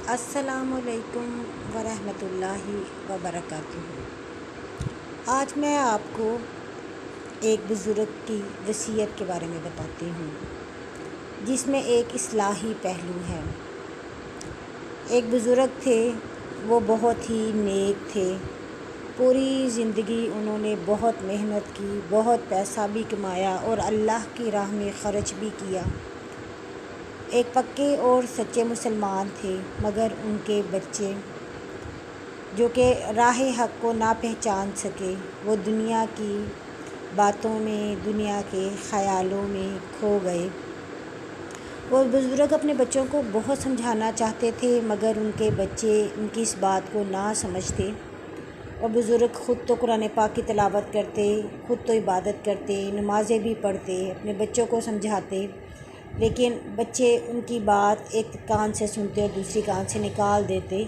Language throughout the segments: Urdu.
السلام علیکم ورحمۃ اللہ وبرکاتہ۔ آج میں آپ کو ایک بزرگ کی وصیت کے بارے میں بتاتی ہوں، جس میں ایک اصلاحی پہلو ہے۔ ایک بزرگ تھے، وہ بہت ہی نیک تھے۔ پوری زندگی انہوں نے بہت محنت کی، بہت پیسہ بھی کمایا اور اللہ کی راہ میں خرچ بھی کیا۔ ایک پکے اور سچے مسلمان تھے، مگر ان کے بچے جو کہ راہ حق کو نہ پہچان سکے، وہ دنیا کی باتوں میں، دنیا کے خیالوں میں کھو گئے۔ وہ بزرگ اپنے بچوں کو بہت سمجھانا چاہتے تھے، مگر ان کے بچے ان کی اس بات کو نہ سمجھتے۔ وہ بزرگ خود تو قرآن پاک کی تلاوت کرتے، خود تو عبادت کرتے، نمازیں بھی پڑھتے، اپنے بچوں کو سمجھاتے، لیکن بچے ان کی بات ایک کان سے سنتے اور دوسری کان سے نکال دیتے۔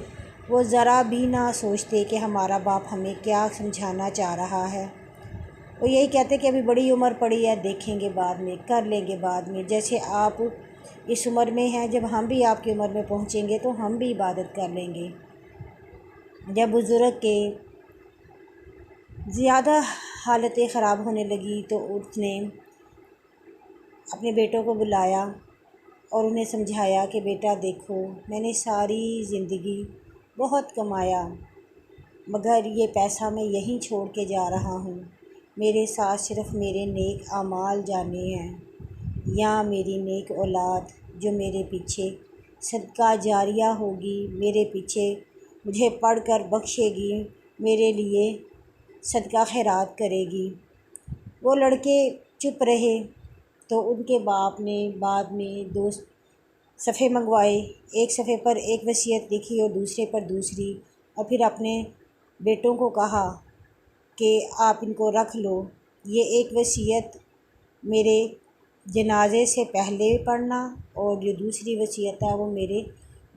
وہ ذرا بھی نہ سوچتے کہ ہمارا باپ ہمیں کیا سمجھانا چاہ رہا ہے۔ وہ یہی کہتے کہ ابھی بڑی عمر پڑی ہے، دیکھیں گے بعد میں، کر لیں گے بعد میں۔ جیسے آپ اس عمر میں ہیں، جب ہم بھی آپ کی عمر میں پہنچیں گے تو ہم بھی عبادت کر لیں گے۔ جب بزرگ کے زیادہ حالتیں خراب ہونے لگی تو اس نے اپنے بیٹوں کو بلایا اور انہیں سمجھایا کہ بیٹا دیکھو، میں نے ساری زندگی بہت کمایا، مگر یہ پیسہ میں یہیں چھوڑ کے جا رہا ہوں۔ میرے ساتھ صرف میرے نیک اعمال جانے ہیں، یا میری نیک اولاد جو میرے پیچھے صدقہ جاریہ ہوگی، میرے پیچھے مجھے پڑھ کر بخشے گی، میرے لیے صدقہ خیرات کرے گی۔ وہ لڑکے چپ رہے تو ان کے باپ نے بعد میں 2 صفحے منگوائے، ایک صفحے پر ایک وصیت لکھی اور دوسرے پر دوسری، اور پھر اپنے بیٹوں کو کہا کہ آپ ان کو رکھ لو، یہ ایک وصیت میرے جنازے سے پہلے پڑھنا اور جو دوسری وصیت ہے وہ میرے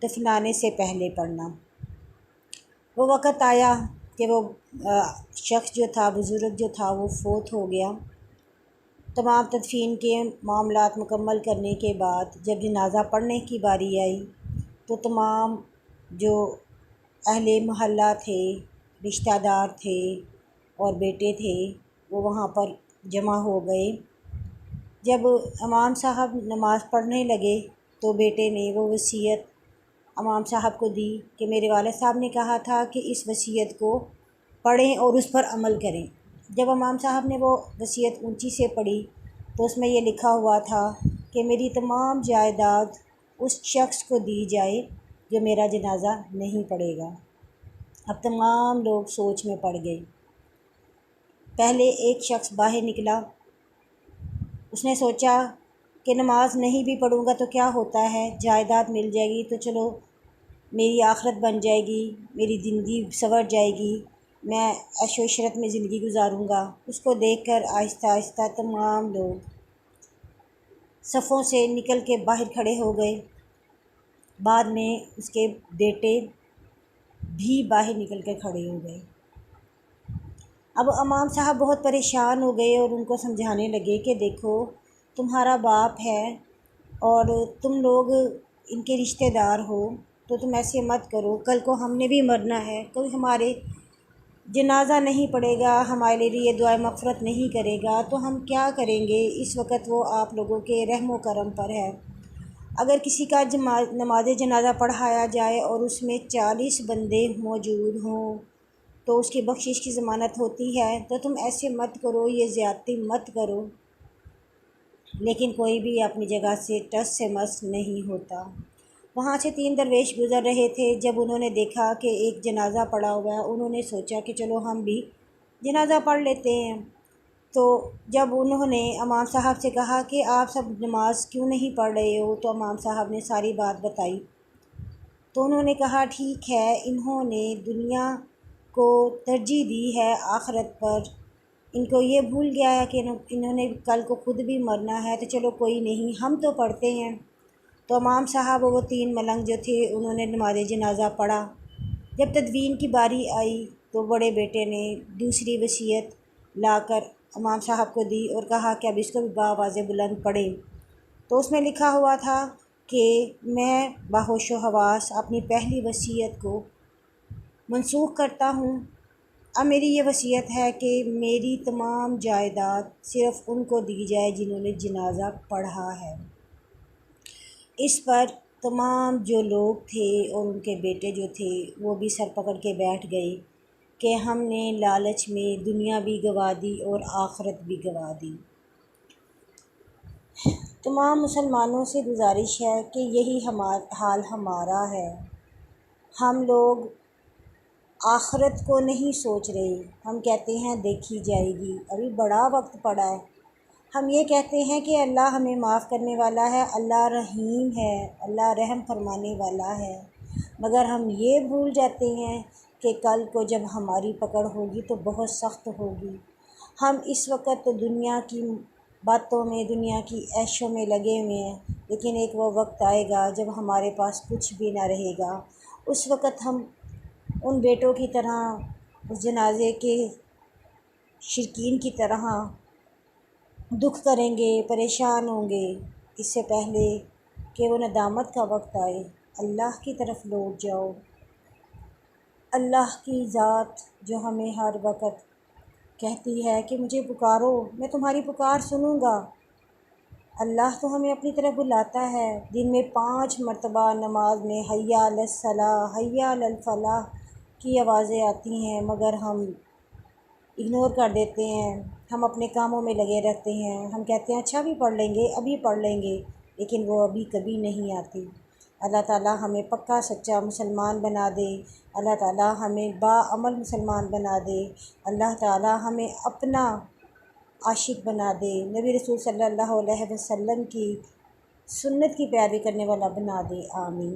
دفنانے سے پہلے پڑھنا۔ وہ وقت آیا کہ وہ شخص جو تھا، بزرگ جو تھا، وہ فوت ہو گیا۔ تمام تدفین کے معاملات مکمل کرنے کے بعد جب جنازہ پڑھنے کی باری آئی تو تمام جو اہل محلہ تھے، رشتہ دار تھے اور بیٹے تھے، وہ وہاں پر جمع ہو گئے۔ جب امام صاحب نماز پڑھنے لگے تو بیٹے نے وہ وصیت امام صاحب کو دی کہ میرے والد صاحب نے کہا تھا کہ اس وصیت کو پڑھیں اور اس پر عمل کریں۔ جب امام صاحب نے وہ وصیت اونچی سے پڑھی تو اس میں یہ لکھا ہوا تھا کہ میری تمام جائیداد اس شخص کو دی جائے جو میرا جنازہ نہیں پڑھے گا۔ اب تمام لوگ سوچ میں پڑ گئے۔ پہلے ایک شخص باہر نکلا، اس نے سوچا کہ نماز نہیں بھی پڑھوں گا تو کیا ہوتا ہے، جائیداد مل جائے گی تو چلو میری آخرت بن جائے گی، میری زندگی سنور جائے گی، میں عیش و عشرت میں زندگی گزاروں گا۔ اس کو دیکھ کر آہستہ آہستہ تمام لوگ صفوں سے نکل کے باہر کھڑے ہو گئے۔ بعد میں اس کے بیٹے بھی باہر نکل کے کھڑے ہو گئے۔ اب امام صاحب بہت پریشان ہو گئے اور ان کو سمجھانے لگے کہ دیکھو، تمہارا باپ ہے اور تم لوگ ان کے رشتہ دار ہو، تو تم ایسے مت کرو، کل کو ہم نے بھی مرنا ہے، کوئی ہمارے جنازہ نہیں پڑے گا، ہمارے لیے دعائے مغفرت نہیں کرے گا تو ہم کیا کریں گے۔ اس وقت وہ آپ لوگوں کے رحم و کرم پر ہے۔ اگر کسی کا نماز جنازہ پڑھایا جائے اور اس میں 40 بندے موجود ہوں تو اس کی بخشش کی ضمانت ہوتی ہے، تو تم ایسے مت کرو، یہ زیادتی مت کرو۔ لیکن کوئی بھی اپنی جگہ سے ٹس سے مس نہیں ہوتا۔ وہاں سے 3 درویش گزر رہے تھے۔ جب انہوں نے دیکھا کہ ایک جنازہ پڑا ہوا ہے، انہوں نے سوچا کہ چلو ہم بھی جنازہ پڑھ لیتے ہیں۔ تو جب انہوں نے امام صاحب سے کہا کہ آپ سب نماز کیوں نہیں پڑھ رہے ہو، تو امام صاحب نے ساری بات بتائی۔ تو انہوں نے کہا ٹھیک ہے، انہوں نے دنیا کو ترجیح دی ہے آخرت پر، ان کو یہ بھول گیا ہے کہ انہوں نے کل کو خود بھی مرنا ہے، تو چلو کوئی نہیں، ہم تو پڑھتے ہیں۔ تو امام صاحب وہ 3 ملنگ جو تھے، انہوں نے نماز جنازہ پڑھا۔ جب تدفین کی باری آئی تو بڑے بیٹے نے دوسری وصیت لا کر امام صاحب کو دی اور کہا کہ اب اس کو بھی بآواز بلند پڑھیں۔ تو اس میں لکھا ہوا تھا کہ میں بہوش و حواس اپنی پہلی وصیت کو منسوخ کرتا ہوں۔ اب میری یہ وصیت ہے کہ میری تمام جائیداد صرف ان کو دی جائے جنہوں نے جنازہ پڑھا ہے۔ اس پر تمام جو لوگ تھے اور ان کے بیٹے جو تھے وہ بھی سر پکڑ کے بیٹھ گئے کہ ہم نے لالچ میں دنیا بھی گنوا دی اور آخرت بھی گنوا دی۔ تمام مسلمانوں سے گزارش ہے کہ یہی حال ہمارا ہے۔ ہم لوگ آخرت کو نہیں سوچ رہے، ہم کہتے ہیں دیکھی جائے گی، ابھی بڑا وقت پڑا ہے۔ ہم یہ کہتے ہیں کہ اللہ ہمیں معاف کرنے والا ہے، اللہ رحیم ہے، اللہ رحم فرمانے والا ہے، مگر ہم یہ بھول جاتے ہیں کہ کل کو جب ہماری پکڑ ہوگی تو بہت سخت ہوگی۔ ہم اس وقت تو دنیا کی باتوں میں، دنیا کی عیشوں میں لگے ہوئے ہیں، لیکن ایک وہ وقت آئے گا جب ہمارے پاس کچھ بھی نہ رہے گا۔ اس وقت ہم ان بیٹوں کی طرح، اس جنازے کے شرکین کی طرح دکھ کریں گے، پریشان ہوں گے۔ اس سے پہلے کہ وہ ندامت کا وقت آئے، اللہ کی طرف لوٹ جاؤ۔ اللہ کی ذات جو ہمیں ہر وقت کہتی ہے کہ مجھے پکارو، میں تمہاری پکار سنوں گا۔ اللہ تو ہمیں اپنی طرف بلاتا ہے۔ دن میں 5 مرتبہ نماز میں حی علی الصلاۃ، حی علی الفلاح کی آوازیں آتی ہیں، مگر ہم اگنور کر دیتے ہیں، ہم اپنے کاموں میں لگے رہتے ہیں، ہم کہتے ہیں اچھا بھی پڑھ لیں گے، ابھی پڑھ لیں گے، لیکن وہ ابھی کبھی نہیں آتی۔ اللہ تعالیٰ ہمیں پکا سچا مسلمان بنا دے، اللہ تعالیٰ ہمیں باعمل مسلمان بنا دے، اللہ تعالیٰ ہمیں اپنا عاشق بنا دے، نبی رسول صلی اللہ علیہ وسلم کی سنت کی پیروی کرنے والا بنا دے، آمین۔